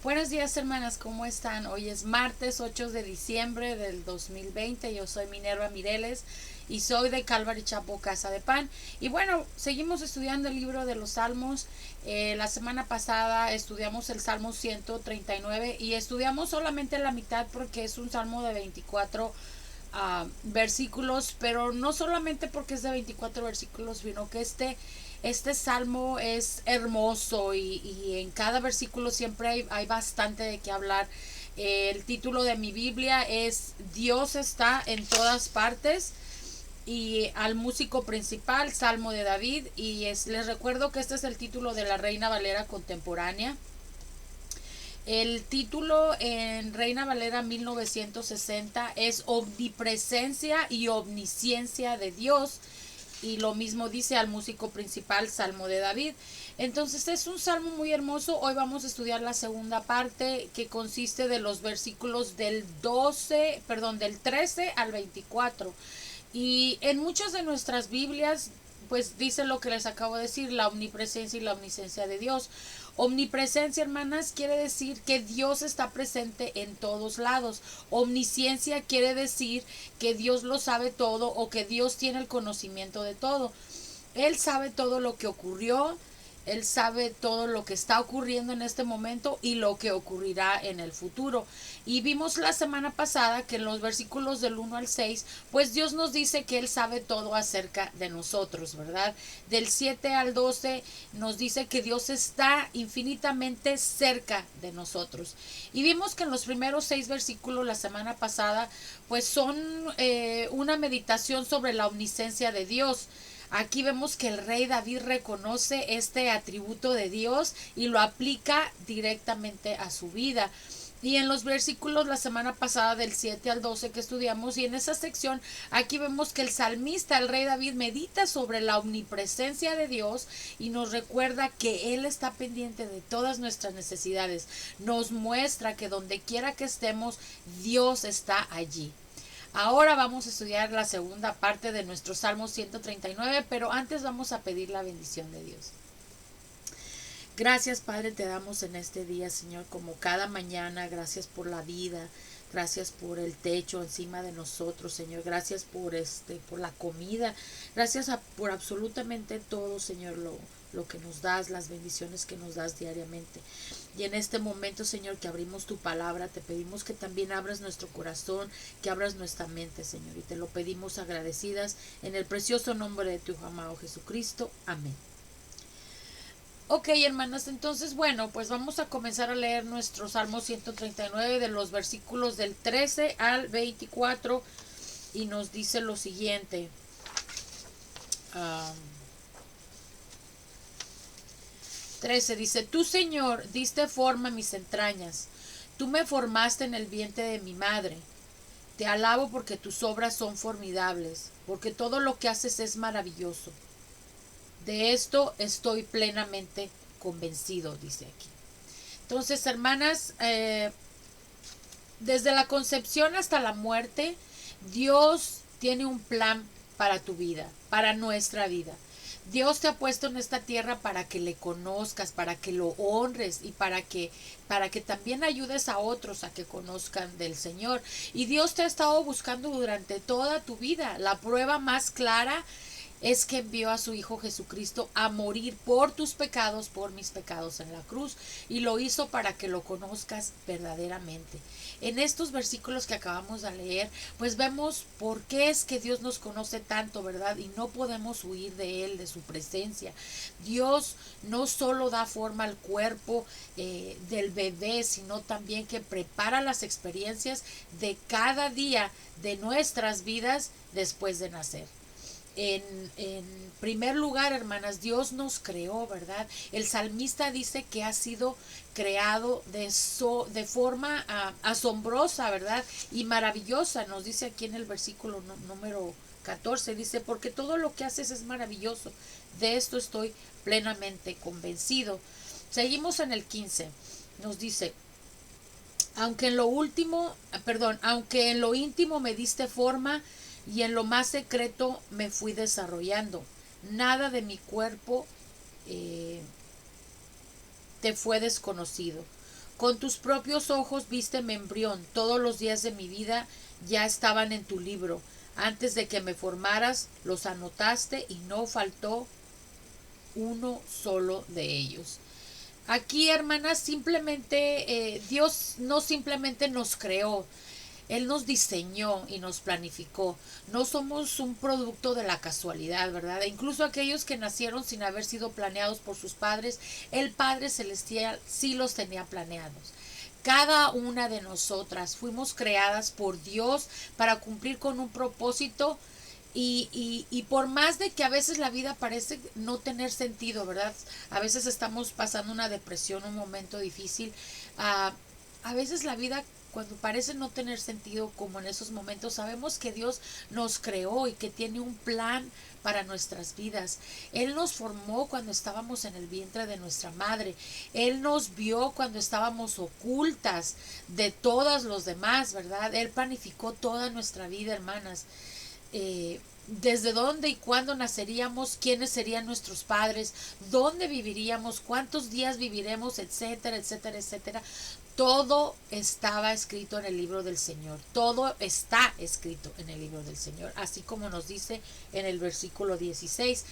Buenos días, hermanas, ¿cómo están? Hoy es martes 8 de diciembre del 2020. Yo soy Minerva Mireles y soy de Calvary Chapel Casa de Pan. Y bueno, seguimos estudiando el libro de los Salmos. La semana pasada estudiamos el Salmo 139 y estudiamos solamente la mitad porque es un salmo de 24 versículos, pero no solamente porque es de 24 versículos, sino que este salmo es hermoso y en cada versículo siempre hay bastante de qué hablar. El título de mi Biblia es Dios está en todas partes y al músico principal, Salmo de David, les recuerdo que este es el título de la Reina Valera contemporánea. El título en Reina Valera 1960 es Omnipresencia y Omnisciencia de Dios. Y lo mismo dice al músico principal, Salmo de David. Entonces es un salmo muy hermoso. Hoy vamos a estudiar la segunda parte, que consiste de los versículos del 13 al 24. Y en muchas de nuestras Biblias, pues dice lo que les acabo de decir, la omnipresencia y la omnisciencia de Dios. Omnipresencia, hermanas, quiere decir que Dios está presente en todos lados. Omnisciencia quiere decir que Dios lo sabe todo o que Dios tiene el conocimiento de todo. Él sabe todo lo que ocurrió, él sabe todo lo que está ocurriendo en este momento y lo que ocurrirá en el futuro. Y vimos la semana pasada que en los versículos del 1 al 6, pues Dios nos dice que Él sabe todo acerca de nosotros, ¿verdad? Del 7 al 12 nos dice que Dios está infinitamente cerca de nosotros. Y vimos que en los primeros 6 versículos la semana pasada, pues son una meditación sobre la omnisciencia de Dios. Aquí vemos que el rey David reconoce este atributo de Dios y lo aplica directamente a su vida. Y en los versículos la semana pasada del 7 al 12 que estudiamos, y en esa sección aquí vemos que el salmista, el rey David, medita sobre la omnipresencia de Dios y nos recuerda que Él está pendiente de todas nuestras necesidades. Nos muestra que donde quiera que estemos, Dios está allí. Ahora vamos a estudiar la segunda parte de nuestro Salmo 139, pero antes vamos a pedir la bendición de Dios. Gracias, Padre, te damos en este día, Señor, como cada mañana. Gracias por la vida. Gracias por el techo encima de nosotros, Señor. Gracias por la comida. Gracias por absolutamente todo, Señor, lo que nos das, las bendiciones que nos das diariamente. Y en este momento, Señor, que abrimos tu palabra, te pedimos que también abras nuestro corazón, que abras nuestra mente, Señor. Y te lo pedimos agradecidas en el precioso nombre de tu amado Jesucristo. Amén. Ok, hermanas, entonces, bueno, pues vamos a comenzar a leer nuestro Salmo 139 de los versículos del 13 al 24 y nos dice lo siguiente. Um, 13 dice, tú, Señor, diste forma a mis entrañas, tú me formaste en el vientre de mi madre. Te alabo porque tus obras son formidables, porque todo lo que haces es maravilloso. De esto estoy plenamente convencido, dice aquí. Entonces, hermanas, desde la concepción hasta la muerte, Dios tiene un plan para tu vida, para nuestra vida. Dios te ha puesto en esta tierra para que le conozcas, para que lo honres y para que también ayudes a otros a que conozcan del Señor. Y Dios te ha estado buscando durante toda tu vida. La prueba más clara es que envió a su Hijo Jesucristo a morir por tus pecados, por mis pecados en la cruz, y lo hizo para que lo conozcas verdaderamente. En estos versículos que acabamos de leer, pues vemos por qué es que Dios nos conoce tanto, ¿verdad? Y no podemos huir de Él, de su presencia. Dios no solo da forma al cuerpo del bebé, sino también que prepara las experiencias de cada día de nuestras vidas después de nacer. En primer lugar, hermanas, Dios nos creó, ¿verdad? El salmista dice que ha sido creado de forma asombrosa, ¿verdad? Y maravillosa, nos dice aquí en el versículo número 14, dice, porque todo lo que haces es maravilloso. De esto estoy plenamente convencido. Seguimos en el 15, nos dice, aunque en lo íntimo me diste forma y en lo más secreto me fui desarrollando. Nada de mi cuerpo te fue desconocido. Con tus propios ojos viste mi embrión. Todos los días de mi vida ya estaban en tu libro. Antes de que me formaras, los anotaste y no faltó uno solo de ellos. Aquí, hermanas, simplemente Dios no simplemente nos creó, Él nos diseñó y nos planificó. No somos un producto de la casualidad, ¿verdad? E incluso aquellos que nacieron sin haber sido planeados por sus padres, el Padre Celestial sí los tenía planeados. Cada una de nosotras fuimos creadas por Dios para cumplir con un propósito y por más de que a veces la vida parece no tener sentido, ¿verdad? A veces estamos pasando una depresión, un momento difícil. A veces la vida cuando parece no tener sentido, como en esos momentos, sabemos que Dios nos creó y que tiene un plan para nuestras vidas. Él nos formó cuando estábamos en el vientre de nuestra madre. Él nos vio cuando estábamos ocultas de todos los demás, ¿verdad? Él planificó toda nuestra vida, hermanas. Desde dónde y cuándo naceríamos, quiénes serían nuestros padres, dónde viviríamos, cuántos días viviremos, etcétera, etcétera, etcétera. Todo estaba escrito en el libro del Señor. Todo está escrito en el libro del Señor. Así como nos dice en el versículo 16.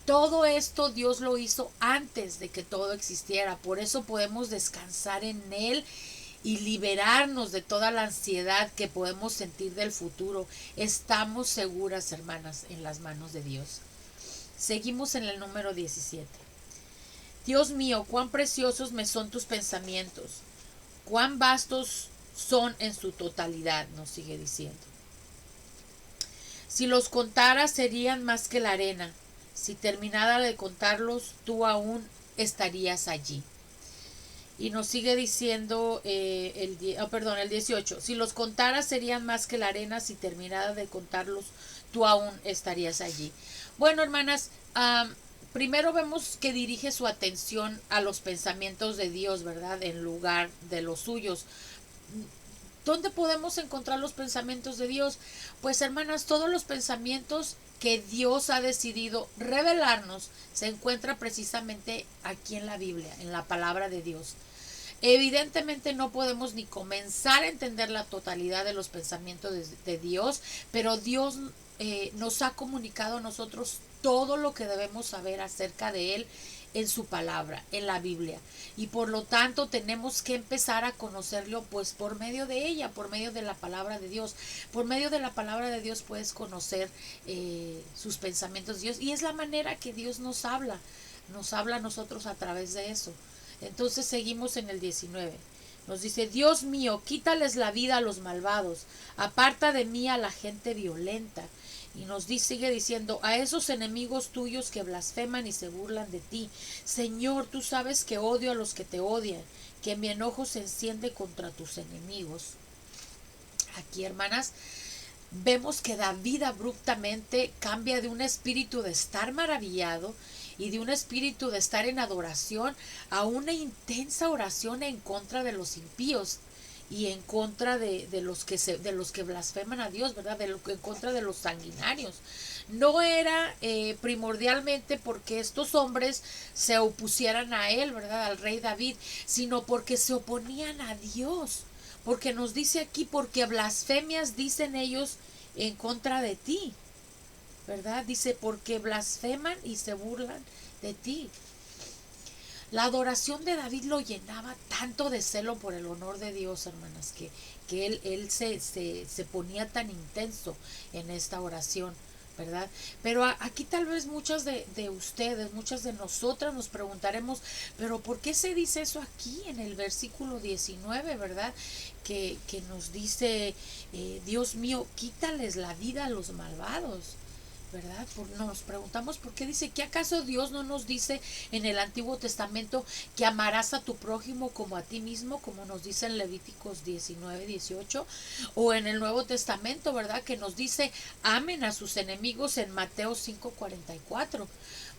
Todo esto Dios lo hizo antes de que todo existiera. Por eso podemos descansar en Él y liberarnos de toda la ansiedad que podemos sentir del futuro. Estamos seguras, hermanas, en las manos de Dios. Seguimos en el número 17. Dios mío, cuán preciosos me son tus pensamientos. Cuán vastos son en su totalidad, nos sigue diciendo. Si los contara serían más que la arena. Si terminara de contarlos, tú aún estarías allí. Y nos sigue diciendo el 18. Si los contara serían más que la arena. Si terminara de contarlos, tú aún estarías allí. Bueno, hermanas, primero vemos que dirige su atención a los pensamientos de Dios, ¿verdad? En lugar de los suyos. ¿Dónde podemos encontrar los pensamientos de Dios? Pues, hermanas, todos los pensamientos que Dios ha decidido revelarnos se encuentra precisamente aquí en la Biblia, en la palabra de Dios. Evidentemente no podemos ni comenzar a entender la totalidad de los pensamientos de Dios, pero Dios nos ha comunicado a nosotros todo lo que debemos saber acerca de Él en su palabra, en la Biblia. Y por lo tanto tenemos que empezar a conocerlo pues por medio de ella, por medio de la palabra de Dios. Por medio de la palabra de Dios puedes conocer sus pensamientos de Dios. Y es la manera que Dios nos habla a nosotros a través de eso. Entonces seguimos en el 19. Nos dice, Dios mío, quítales la vida a los malvados, aparta de mí a la gente violenta. Y nos sigue diciendo, a esos enemigos tuyos que blasfeman y se burlan de ti. Señor, tú sabes que odio a los que te odian, que mi enojo se enciende contra tus enemigos. Aquí, hermanas, vemos que David abruptamente cambia de un espíritu de estar maravillado y de un espíritu de estar en adoración a una intensa oración en contra de los impíos y en contra de los que blasfeman a Dios, ¿verdad? En contra de los sanguinarios. No era primordialmente porque estos hombres se opusieran a él, ¿verdad? Al rey David, sino porque se oponían a Dios. Porque nos dice aquí, porque blasfemias dicen ellos en contra de ti, ¿verdad? Dice, porque blasfeman y se burlan de ti. La adoración de David lo llenaba tanto de celo por el honor de Dios, hermanas, que él se ponía tan intenso en esta oración, ¿verdad? Pero aquí tal vez muchas de ustedes, muchas de nosotras nos preguntaremos, pero ¿por qué se dice eso aquí en el versículo 19, ¿verdad? Que nos dice, Dios mío, quítales la vida a los malvados, ¿verdad? Nos preguntamos por qué dice, ¿que acaso Dios no nos dice en el Antiguo Testamento que amarás a tu prójimo como a ti mismo, como nos dice en Levíticos 19:18? O en el Nuevo Testamento, ¿verdad? Que nos dice, amen a sus enemigos en Mateo 5:44.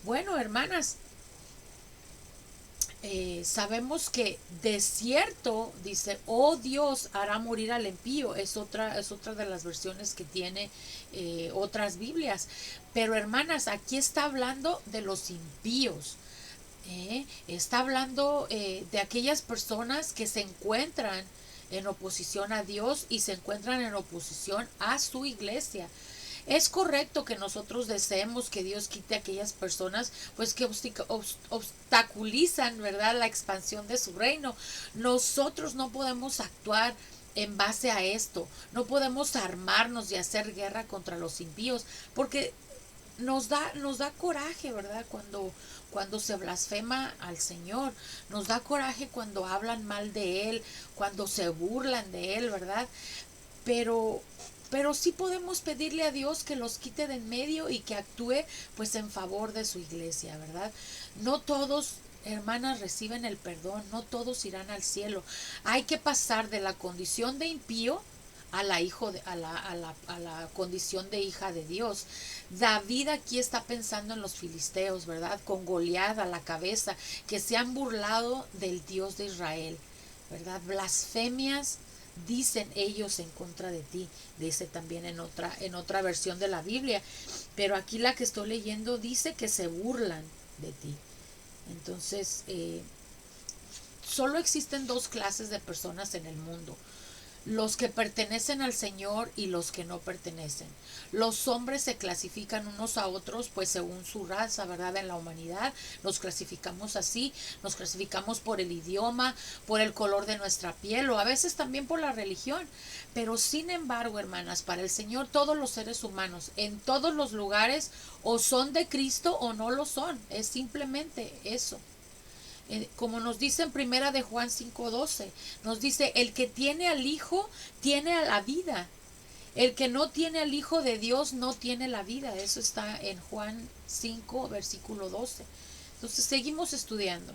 Bueno, hermanas, sabemos que de cierto, dice, oh Dios hará morir al impío. Es otra de las versiones que tiene otras Biblias. Pero hermanas, aquí está hablando de los impíos. Está hablando de aquellas personas que se encuentran en oposición a Dios y se encuentran en oposición a su iglesia. Es correcto que nosotros deseemos que Dios quite a aquellas personas pues que obstaculizan, ¿verdad?, la expansión de su reino. Nosotros no podemos actuar en base a esto. No podemos armarnos y hacer guerra contra los impíos, porque nos da coraje, ¿verdad? Cuando se blasfema al Señor, nos da coraje cuando hablan mal de Él, cuando se burlan de Él, ¿verdad? Pero, pero sí podemos pedirle a Dios que los quite de en medio y que actúe pues en favor de su iglesia, ¿verdad? No todos, hermanas, reciben el perdón, no todos irán al cielo. Hay que pasar de la condición de impío a la condición de hija de Dios. David aquí está pensando en los filisteos, ¿verdad? Con Goliat a la cabeza, que se han burlado del Dios de Israel, ¿verdad? Blasfemias dicen ellos en contra de ti, dice también en otra versión de la Biblia, pero aquí la que estoy leyendo dice que se burlan de ti. Entonces, solo existen dos clases de personas en el mundo: los que pertenecen al Señor y los que no pertenecen. Los hombres se clasifican unos a otros pues según su raza, ¿verdad? En la humanidad nos clasificamos así, nos clasificamos por el idioma, por el color de nuestra piel o a veces también por la religión. Pero sin embargo, hermanas, para el Señor todos los seres humanos en todos los lugares o son de Cristo o no lo son. Es simplemente eso. Como nos dice en primera de Juan 5:12, nos dice: el que tiene al Hijo tiene a la vida, el que no tiene al Hijo de Dios no tiene la vida. Eso está en Juan 5 versículo 12. Entonces seguimos estudiando,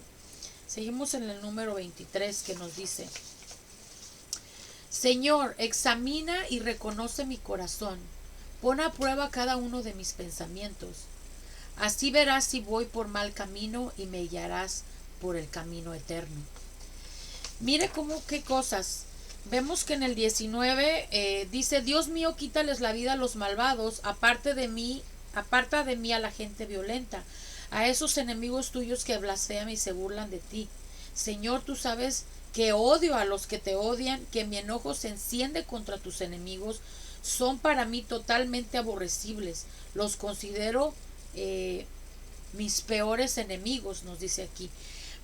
seguimos en el número 23, que nos dice: Señor, examina y reconoce mi corazón, pon a prueba cada uno de mis pensamientos, así verás si voy por mal camino y me guiarás por el camino eterno. Mire cómo, qué cosas. Vemos que en el 19 dice: Dios mío, quítales la vida a los malvados, aparta de mí a la gente violenta, a esos enemigos tuyos que blasfeman y se burlan de ti. Señor, tú sabes que odio a los que te odian, que mi enojo se enciende contra tus enemigos, son para mí totalmente aborrecibles, los considero mis peores enemigos, nos dice aquí.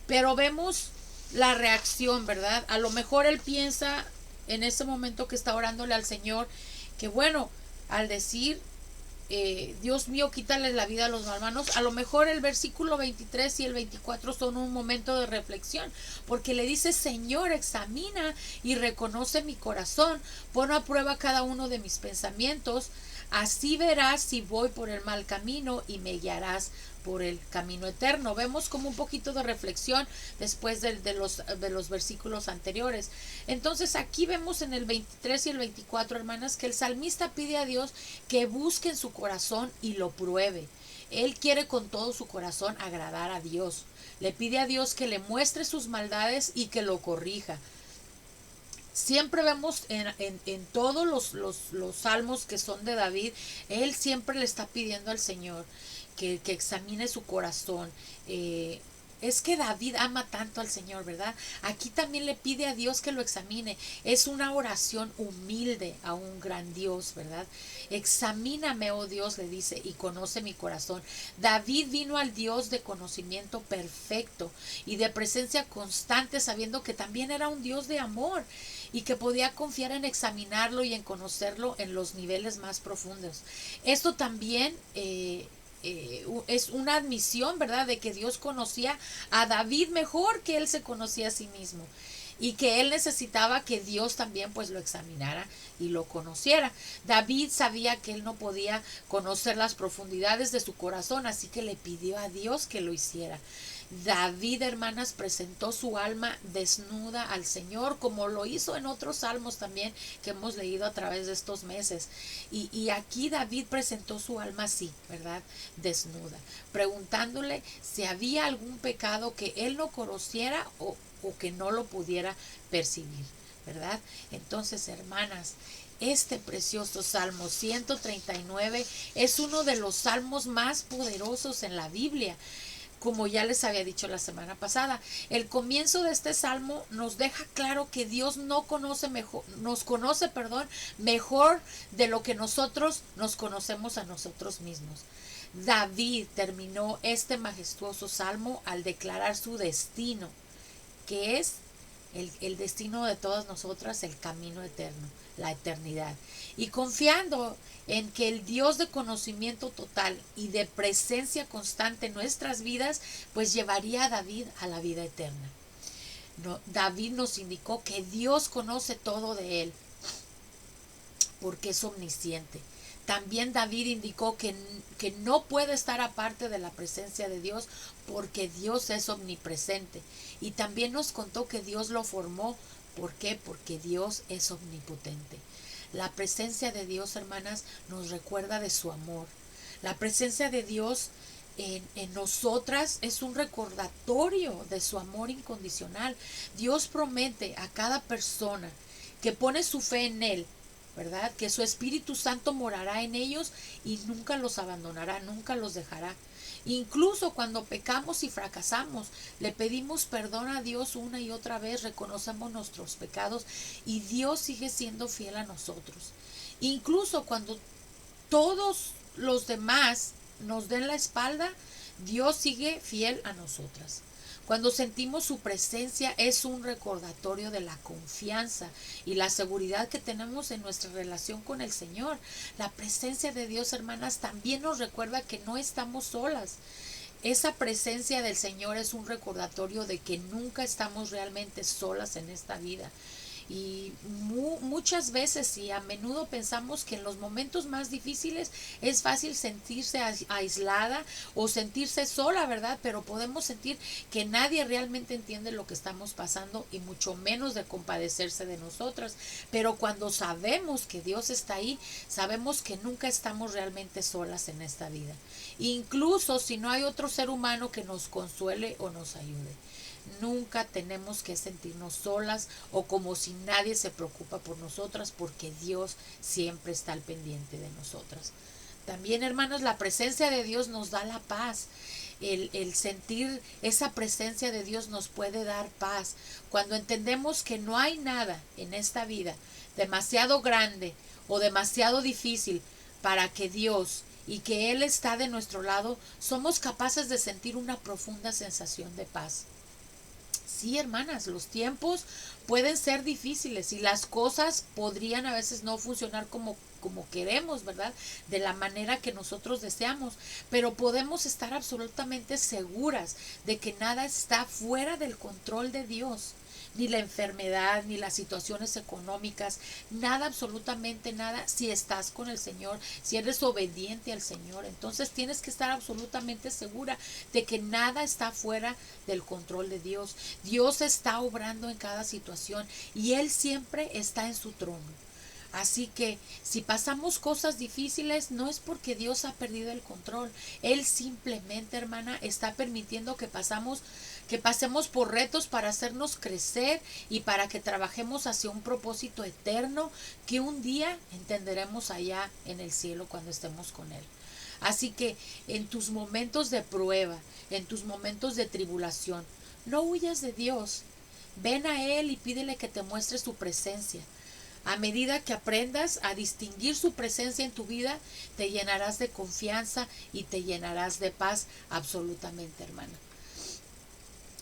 Pero vemos la reacción, ¿verdad? A lo mejor él piensa en ese momento que está orándole al Señor, que bueno, al decir Dios mío, quítale la vida a los malvados, a lo mejor el versículo 23 y el 24 son un momento de reflexión, porque le dice: Señor, examina y reconoce mi corazón, pon a prueba cada uno de mis pensamientos, así verás si voy por el mal camino y me guiarás por el camino eterno. Vemos como un poquito de reflexión después de los versículos anteriores. Entonces aquí vemos en el 23 y el 24, hermanas, que el salmista pide a Dios que busque en su corazón y lo pruebe. Él quiere con todo su corazón agradar a Dios. Le pide a Dios que le muestre sus maldades y que lo corrija. Siempre vemos en todos los salmos que son de David, él siempre le está pidiendo al Señor que examine su corazón. Es que David ama tanto al Señor, ¿verdad? Aquí también le pide a Dios que lo examine. Es una oración humilde a un gran Dios, ¿verdad? Examíname, oh Dios, le dice, y conoce mi corazón. David vino al Dios de conocimiento perfecto y de presencia constante, sabiendo que también era un Dios de amor y que podía confiar en examinarlo y en conocerlo en los niveles más profundos. Esto también es una admisión, ¿verdad?, de que Dios conocía a David mejor que él se conocía a sí mismo y que él necesitaba que Dios también pues lo examinara y lo conociera. David sabía que él no podía conocer las profundidades de su corazón, así que le pidió a Dios que lo hiciera. David, hermanas, presentó su alma desnuda al Señor, como lo hizo en otros salmos también que hemos leído a través de estos meses. Y aquí David presentó su alma así, ¿verdad?, desnuda, preguntándole si había algún pecado que él no conociera o que no lo pudiera percibir, ¿verdad? Entonces, hermanas, este precioso Salmo 139 es uno de los salmos más poderosos en la Biblia. como ya les había dicho la semana pasada. El comienzo de este salmo nos deja claro que Dios nos conoce, mejor de lo que nosotros nos conocemos a nosotros mismos. David terminó este majestuoso salmo al declarar su destino, que es el destino de todas nosotras, el camino eterno, la eternidad. Y confiando en que el Dios de conocimiento total y de presencia constante en nuestras vidas, pues llevaría a David a la vida eterna. David nos indicó que Dios conoce todo de él, porque es omnisciente. También David indicó que no puede estar aparte de la presencia de Dios porque Dios es omnipresente. Y también nos contó que Dios lo formó. ¿Por qué? Porque Dios es omnipotente. La presencia de Dios, hermanas, nos recuerda de su amor. La presencia de Dios en nosotras es un recordatorio de su amor incondicional. Dios promete a cada persona que pone su fe en Él, ¿verdad? Que su Espíritu Santo morará en ellos y nunca los abandonará, nunca los dejará. Incluso cuando pecamos y fracasamos, le pedimos perdón a Dios una y otra vez, reconocemos nuestros pecados y Dios sigue siendo fiel a nosotros. Incluso cuando todos los demás nos den la espalda, Dios sigue fiel a nosotras. Cuando sentimos su presencia es un recordatorio de la confianza y la seguridad que tenemos en nuestra relación con el Señor. La presencia de Dios, hermanas, también nos recuerda que no estamos solas. Esa presencia del Señor es un recordatorio de que nunca estamos realmente solas en esta vida. Y muchas veces y a menudo pensamos que en los momentos más difíciles es fácil sentirse aislada o sentirse sola, ¿verdad? Pero podemos sentir que nadie realmente entiende lo que estamos pasando y mucho menos de compadecerse de nosotras. Pero cuando sabemos que Dios está ahí, sabemos que nunca estamos realmente solas en esta vida. Incluso si no hay otro ser humano que nos consuele o nos ayude. Nunca tenemos que sentirnos solas o como si nadie se preocupa por nosotras, porque Dios siempre está al pendiente de nosotras. También, hermanos, la presencia de Dios nos da la paz. El sentir esa presencia de Dios nos puede dar paz. Cuando entendemos que no hay nada en esta vida demasiado grande o demasiado difícil para que Dios y que Él está de nuestro lado, somos capaces de sentir una profunda sensación de paz. Sí, hermanas, los tiempos pueden ser difíciles y las cosas podrían a veces no funcionar como queremos, ¿verdad? De la manera que nosotros deseamos, pero podemos estar absolutamente seguras de que nada está fuera del control de Dios. Ni la enfermedad, ni las situaciones económicas, nada, absolutamente nada, si estás con el Señor, si eres obediente al Señor. Entonces tienes que estar absolutamente segura de que nada está fuera del control de Dios. Dios está obrando en cada situación y Él siempre está en su trono. Así que si pasamos cosas difíciles, no es porque Dios ha perdido el control. Él simplemente, hermana, está permitiendo que pasemos por retos para hacernos crecer y para que trabajemos hacia un propósito eterno que un día entenderemos allá en el cielo cuando estemos con Él. Así que en tus momentos de prueba, en tus momentos de tribulación, no huyas de Dios. Ven a Él y pídele que te muestre su presencia. A medida que aprendas a distinguir su presencia en tu vida, te llenarás de confianza y te llenarás de paz absolutamente, hermana.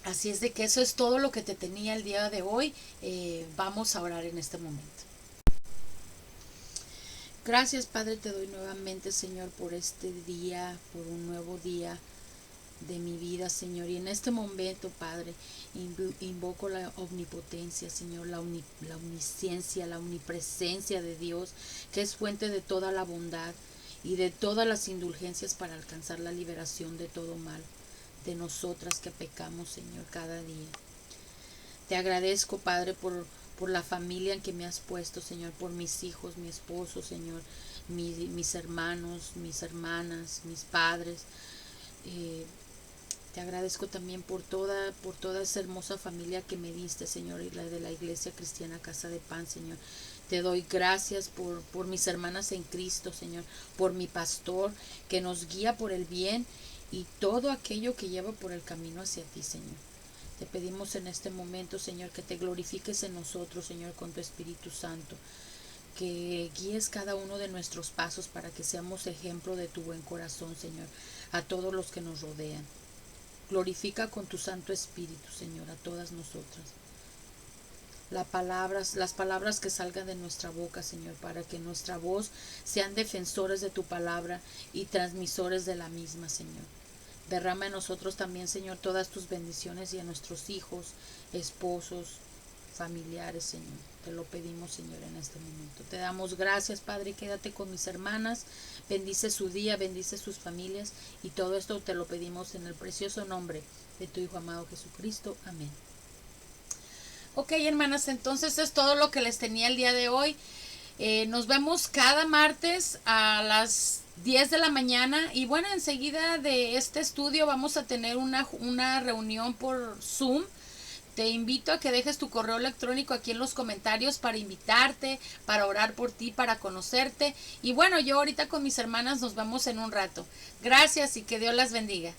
Así es de que eso es todo lo que te tenía el día de hoy. Vamos a orar en este momento. Gracias, Padre, te doy nuevamente, Señor, por este día, por un nuevo día de mi vida, Señor. Y en este momento, Padre, invoco la omnipotencia, Señor, la omnisciencia, la omnipresencia de Dios, que es fuente de toda la bondad y de todas las indulgencias para alcanzar la liberación de todo mal, de nosotras que pecamos, Señor, cada día. Te agradezco, Padre, por la familia en que me has puesto, Señor, por mis hijos, mi esposo, Señor, mis hermanos, mis hermanas, mis padres. Te agradezco también por toda esa hermosa familia que me diste, Señor, y la de la Iglesia Cristiana Casa de Pan, Señor. Te doy gracias por mis hermanas en Cristo, Señor, por mi pastor que nos guía por el bien y todo aquello que lleva por el camino hacia ti, Señor. Te pedimos en este momento, Señor, que te glorifiques en nosotros, Señor, con tu Espíritu Santo, que guíes cada uno de nuestros pasos para que seamos ejemplo de tu buen corazón, Señor, a todos los que nos rodean. Glorifica con tu Santo Espíritu, Señor, a todas nosotras. Las palabras que salgan de nuestra boca, Señor, para que nuestra voz sean defensores de tu palabra y transmisores de la misma, Señor. Derrama en nosotros también, Señor, todas tus bendiciones y a nuestros hijos, esposos, familiares, Señor. Te lo pedimos, Señor, en este momento. Te damos gracias, Padre. Quédate con mis hermanas. Bendice su día, bendice sus familias. Y todo esto te lo pedimos en el precioso nombre de tu Hijo amado Jesucristo. Amén. Ok, hermanas, entonces es todo lo que les tenía el día de hoy. Nos vemos cada martes a las 10 de la mañana. Y bueno, enseguida de este estudio vamos a tener una reunión por Zoom. Te invito a que dejes tu correo electrónico aquí en los comentarios para invitarte, para orar por ti, para conocerte. Y bueno, yo ahorita con mis hermanas nos vemos en un rato. Gracias y que Dios las bendiga.